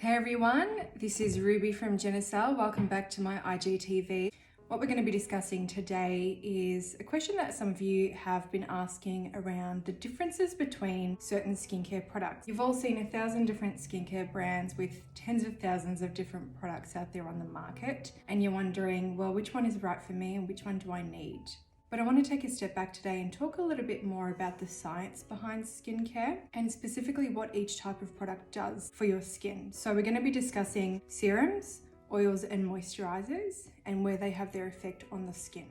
Hey everyone, this is Ruby from Genicel. Welcome back to my IGTV. What we're going to be discussing today is a question that some of you have been asking around the differences between certain skincare products. You've all seen 1,000 different skincare brands with tens of thousands of different products out there on the market, and you're wondering, well, which one is right for me and which one do I need? But I want to take a step back today and talk a little bit more about the science behind skincare and specifically what each type of product does for your skin. So we're going to be discussing serums, oils and moisturizers and where they have their effect on the skin.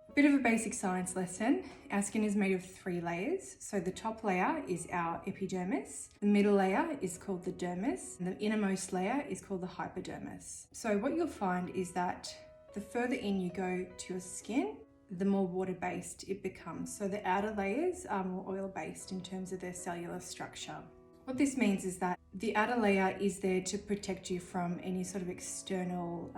A bit of a basic science lesson. Our skin is made of 3 layers. So the top layer is our epidermis, the middle layer is called the dermis, and the innermost layer is called the hypodermis. So what you'll find is that the further in you go to your skin, the more water-based it becomes. So the outer layers are more oil-based in terms of their cellular structure. What this means is that the outer layer is there to protect you from any sort of external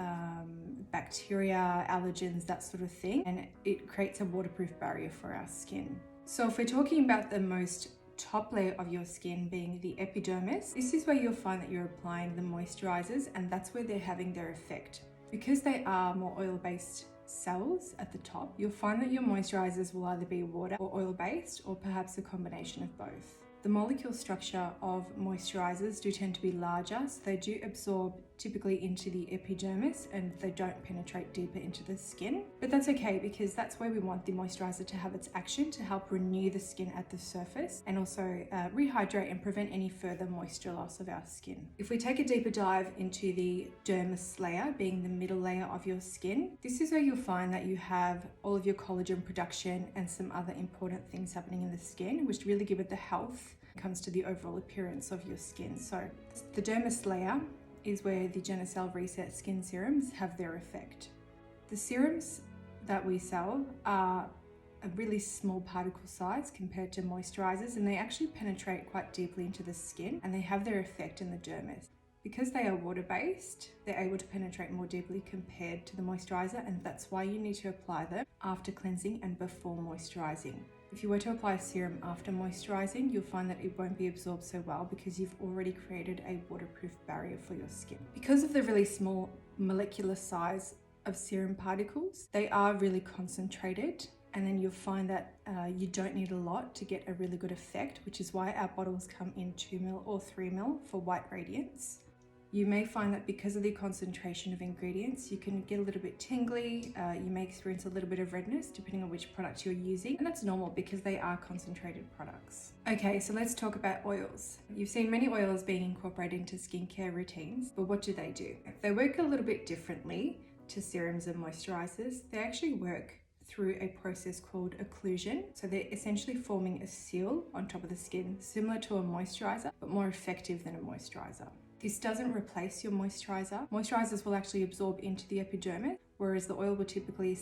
bacteria, allergens, that sort of thing, and it creates a waterproof barrier for our skin. So if we're talking about the most top layer of your skin being the epidermis, this is where you'll find that you're applying the moisturizers, and that's where they're having their effect. Because they are more oil-based cells at the top, you'll find that your moisturizers will either be water or oil-based, or perhaps a combination of both. The molecule structure of moisturizers do tend to be larger, so they do absorb typically into the epidermis and they don't penetrate deeper into the skin. But that's okay, because that's where we want the moisturizer to have its action, to help renew the skin at the surface and also rehydrate and prevent any further moisture loss of our skin. If we take a deeper dive into the dermis layer, being the middle layer of your skin, this is where you'll find that you have all of your collagen production and some other important things happening in the skin, which really give it the health when it comes to the overall appearance of your skin. So the dermis layer is where the Genicel Reset Skin Serums have their effect. The serums that we sell are a really small particle size compared to moisturizers, and they actually penetrate quite deeply into the skin and they have their effect in the dermis. Because they are water-based, they're able to penetrate more deeply compared to the moisturizer, and that's why you need to apply them after cleansing and before moisturizing. If you were to apply a serum after moisturizing, you'll find that it won't be absorbed so well because you've already created a waterproof barrier for your skin. Because of the really small molecular size of serum particles, they are really concentrated, and then you'll find that you don't need a lot to get a really good effect, which is why our bottles come in 2 ml or 3 ml for white radiance. You may find that because of the concentration of ingredients, you can get a little bit tingly, you may experience a little bit of redness depending on which product you're using, and that's normal because they are concentrated products. Okay, so let's talk about oils. You've seen many oils being incorporated into skincare routines, but what do? They work a little bit differently to serums and moisturizers. They actually work through a process called occlusion. So they're essentially forming a seal on top of the skin, similar to a moisturizer, but more effective than a moisturizer. This doesn't replace your moisturizer. Moisturizers will actually absorb into the epidermis, whereas the oil will typically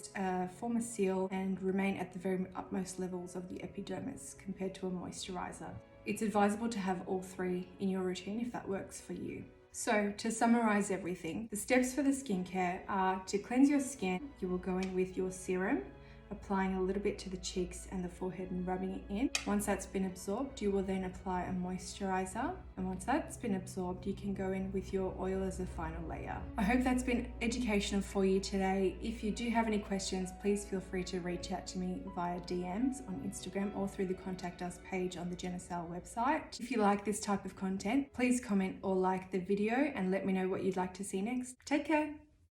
form a seal and remain at the very utmost levels of the epidermis compared to a moisturizer. It's advisable to have all 3 in your routine if that works for you. So to summarize everything, the steps for the skincare are to cleanse your skin. You will go in with your serum, applying a little bit to the cheeks and the forehead and rubbing it in. Once that's been absorbed, you will then apply a moisturizer. And once that's been absorbed, you can go in with your oil as a final layer. I hope that's been educational for you today. If you do have any questions, please feel free to reach out to me via DMs on Instagram or through the Contact Us page on the Genicel website. If you like this type of content, please comment or like the video and let me know what you'd like to see next. Take care.